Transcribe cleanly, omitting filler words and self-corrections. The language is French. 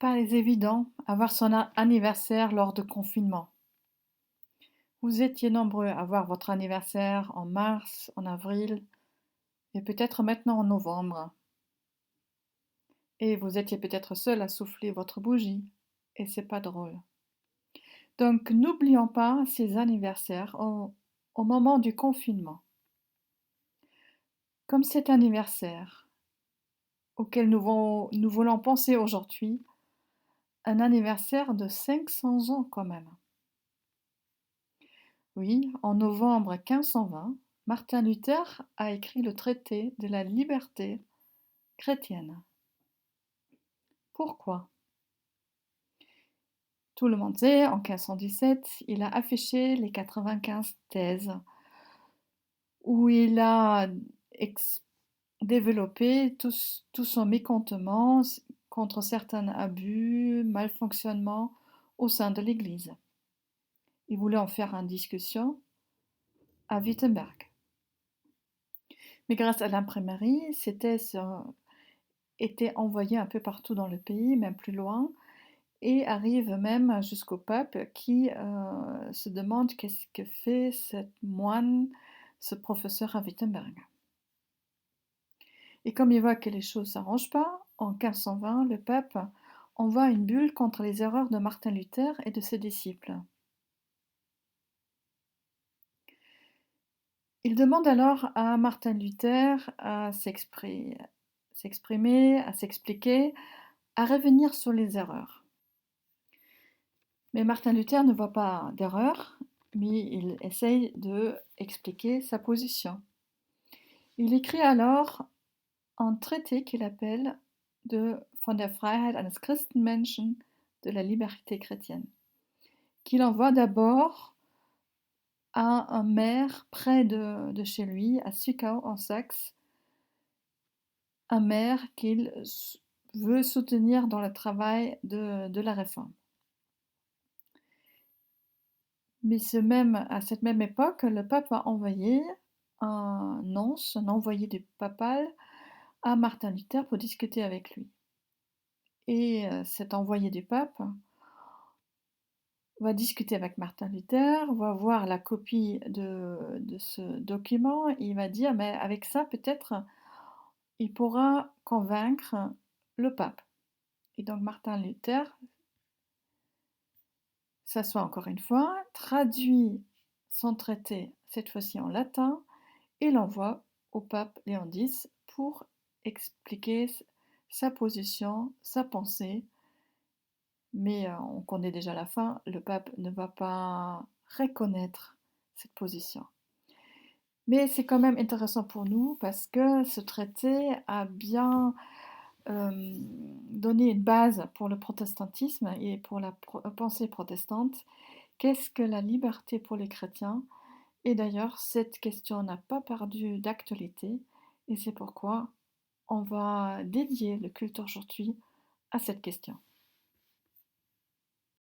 pas évident avoir son anniversaire lors de confinement. Vous étiez nombreux à avoir votre anniversaire en mars, en avril et peut-être maintenant en novembre. Et vous étiez peut-être seul à souffler votre bougie et c'est pas drôle. Donc n'oublions pas ces anniversaires au moment du confinement. Comme cet anniversaire auquel nous voulons penser aujourd'hui, un anniversaire de 500 ans quand même. Oui, en novembre 1520, Martin Luther a écrit le traité de la liberté chrétienne. Pourquoi? Tout le monde sait, en 1517, il a affiché les 95 thèses où il a développé tout son mécontentement contre certains abus, malfonctionnements au sein de l'Église. Il voulait en faire une discussion à Wittenberg. Mais grâce à l'imprimerie, ces thèses étaient envoyées un peu partout dans le pays, même plus loin, et arrivent même jusqu'au pape qui se demande qu'est-ce que fait cette moine, ce professeur à Wittenberg. Et comme il voit que les choses ne s'arrangent pas, en 1520, le pape envoie une bulle contre les erreurs de Martin Luther et de ses disciples. Il demande alors à Martin Luther à s'exprimer, à s'expliquer, à revenir sur les erreurs. Mais Martin Luther ne voit pas d'erreur, mais il essaye d'expliquer sa position. Il écrit alors un traité qu'il appelle von der Freiheit eines Christenmenschen, de la liberté chrétienne, qu'il envoie d'abord à un maire près de chez lui, à Zwickau en Saxe, un maire qu'il veut soutenir dans le travail de la réforme. Mais à cette même époque, le pape a envoyé un nonce, un envoyé du papal, à Martin Luther pour discuter avec lui. Et cet envoyé du pape va discuter avec Martin Luther, va voir la copie de ce document, et il va dire, mais avec ça, peut-être, il pourra convaincre le pape. Et donc Martin Luther s'assoit encore une fois, traduit son traité, cette fois-ci en latin, et l'envoie au pape Léon X pour expliquer sa position, sa pensée. Mais on connaît déjà la fin, le pape ne va pas reconnaître cette position. Mais c'est quand même intéressant pour nous parce que ce traité a bien donné une base pour le protestantisme et pour la pensée protestante. Qu'est-ce que la liberté pour les chrétiens? Et d'ailleurs, cette question n'a pas perdu d'actualité et c'est pourquoi on va dédier le culte aujourd'hui à cette question.